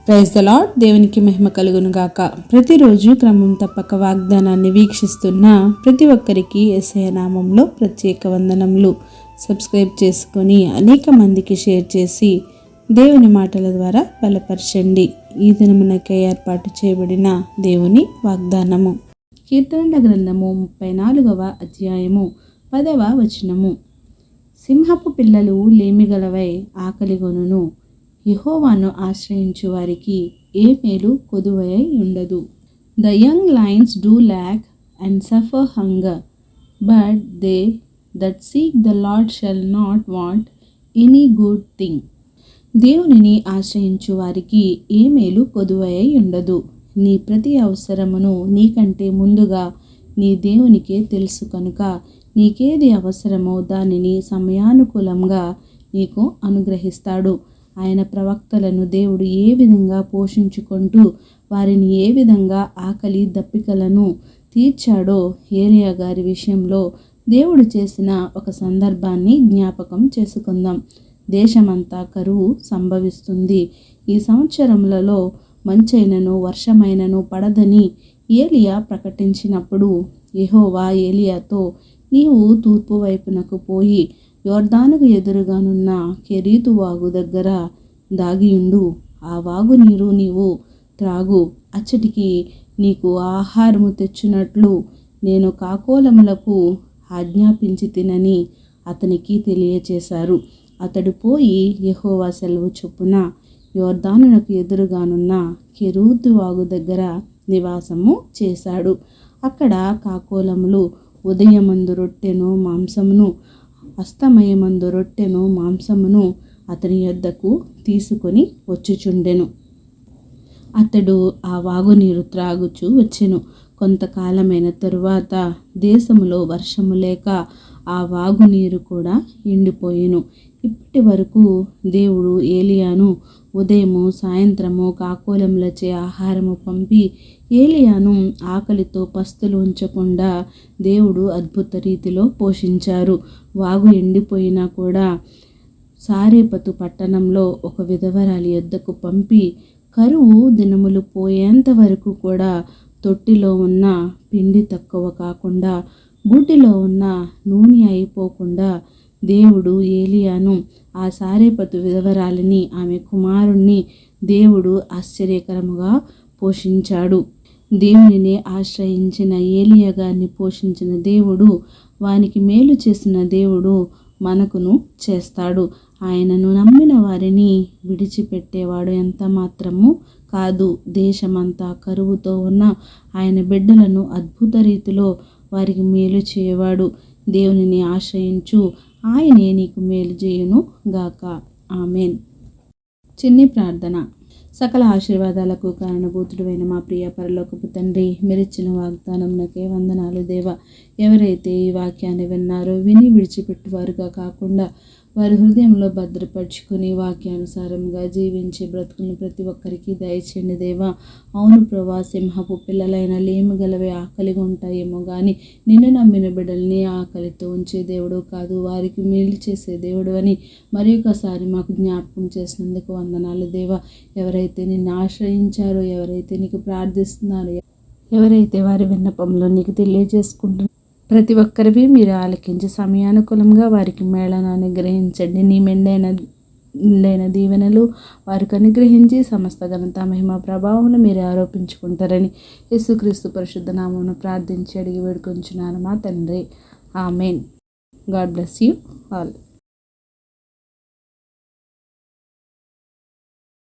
Praise the lord. దేవునికి మహిమ కలుగును గాక. ప్రతిరోజు క్రమం తప్పక వాగ్దానాన్ని వీక్షిస్తున్న ప్రతి ఒక్కరికి యేసయ్య నామంలో ప్రత్యేక వందనములు. సబ్స్క్రైబ్ చేసుకొని అనేక మందికి షేర్ చేసి దేవుని మాటల ద్వారా బలపరచండి. ఈ దినమునకై ఏర్పాటు చేయబడిన దేవుని వాగ్దానము కీర్తనల గ్రంథము 34వ అధ్యాయము 10వ వచనము. సింహపు పిల్లలు లేమిగలవై ఆకలిగొనును, యెహోవాను ఆశ్రయించు వారికి ఏ మేలు కొదువై ఉండదు. The young Lions do lakh and suffer hunger, but they that seek the lord shall not want any good thing. దేవునిని ఆశ్రయించు వారికి ఏ మేలు కొదువై ఉండదు. నీ ప్రతి అవసరమును నీకంటే ముందుగా నీ దేవునికే తెలుసు కనుక నీకేది అవసరమో దానిని సమయానుకూలంగా నీకు అనుగ్రహిస్తాడు. ఆయన ప్రవక్తలను దేవుడు ఏ విధంగా పోషించుకుంటూ వారిని ఏ విధంగా ఆకలి దప్పికలను తీర్చాడో ఏలియా గారి విషయంలో దేవుడు చేసిన ఒక సందర్భాన్ని జ్ఞాపకం చేసుకుందాం. దేశమంతా కరువు సంభవిస్తుంది. ఈ సంవత్సరములలో మంచైనను వర్షమైనను పడదని ఏలియా ప్రకటించినప్పుడు యెహోవా ఏలియాతో, నీవు తూర్పు వైపునకు పోయి యోర్దానుకు ఎదురుగానున్న కెరీతు వాగు దగ్గర దాగియుండు. ఆ వాగు నీరు నీవు త్రాగు. అచ్చటికి నీకు ఆహారము తెచ్చునట్లు నేను కాకోలములకు ఆజ్ఞాపించి తినని అతనికి తెలియచేశారు. అతడు పోయి యెహోవా సెలవు చొప్పున యోర్దానునకు ఎదురుగానున్న కెరీతు వాగు దగ్గర నివాసము చేశాడు. అక్కడ కాకోలములు ఉదయమందు రొట్టెను మాంసమును, అస్తమయమందు రొట్టెను మాంసమును అతని యొద్దకు తీసుకొని వచ్చుచుండెను. అతడు ఆ వాగునీరు త్రాగుచూ వచ్చెను. కొంతకాలమైన తరువాత దేశములో వర్షము లేక ఆ వాగునీరు కూడా ఎండిపోయెను. ఇప్పటి వరకు దేవుడు ఏలియాను ఉదయము సాయంత్రము కాకోలములచే ఆహారము పంపి ఏలియాను ఆకలితో పస్తులు ఉంచకుండా దేవుడు అద్భుత రీతిలో పోషించారు. వాగు ఎండిపోయినా కూడా సారేపతు పట్టణంలో ఒక విధవరాలి యొద్దకు పంపి కరువు దినములు పోయేంత వరకు కూడా తొట్టిలో ఉన్న పిండి తక్కువ కాకుండా బూటిలో ఉన్న నూనె అయిపోకుండా దేవుడు ఏలియాను, ఆ సారేపతు విధవరాలిని, ఆమె కుమారుణ్ణి దేవుడు ఆశ్చర్యకరముగా పోషించాడు. దేవునిని ఆశ్రయించిన ఏలియా గారిని పోషించిన దేవుడు, వానికి మేలు చేసిన దేవుడు మనకును చేస్తాడు. ఆయనను నమ్మిన వారిని విడిచిపెట్టేవాడు ఎంత మాత్రము కాదు. దేశమంతా కరువుతో ఉన్న ఆయన బిడ్డలను అద్భుత రీతిలో వారికి మేలు చేయవాడు. దేవునిని ఆశ్రయించు, ఆయనే నీకు మేలు చేయును గాక. ఆమెన్. చిన్ని ప్రార్థన. సకల ఆశీర్వాదాలకు కారణభూతుడైన మా ప్రియ పరలోకపు తండ్రి, మీరిచ్చిన వాగ్దానంకే వందనాలు దేవా. ఎవరైతే ఈ వాక్యాన్ని విన్నారో విని విడిచిపెట్టువారుగా కాకుండా వారి హృదయంలో భద్రపరుచుకుని వాక్యానుసారంగా జీవించే బ్రతుకులను ప్రతి ఒక్కరికి దయచేయండి దేవా. అవును ప్రభా, సింహపు పిల్లలైన లేమిగలవే ఆకలిగా ఉంటాయేమో కానీ నిన్ను నమ్మిన బిడ్డల్ని ఆకలితో ఉంచే దేవుడు కాదు, వారికి మేలు చేసే దేవుడు అని మరి ఒకసారి మాకు జ్ఞాపకం చేసినందుకు వందనాలు దేవా. ఎవరైతే నిన్ను ఆశ్రయించారో, ఎవరైతే నీకు ప్రార్థిస్తున్నారో, ఎవరైతే వారి విన్నపంలో నీకు తెలియజేసుకుంటున్నారో ప్రతి ఒక్కరివి మీరు ఆలకించి సమయానుకూలంగా వారికి మేళను అనుగ్రహించండి. నీ మెండైన దీవెనలు వారికి అనుగ్రహించి సమస్త ఘనత మహిమ ప్రభావమును మీరు ఆరోపించుకుంటారని యేసుక్రీస్తు పరిశుద్ధ నామమున ప్రార్థించి అడిగి వేడుకొంచున్నాను మా తండ్రి. Amen. God bless you all.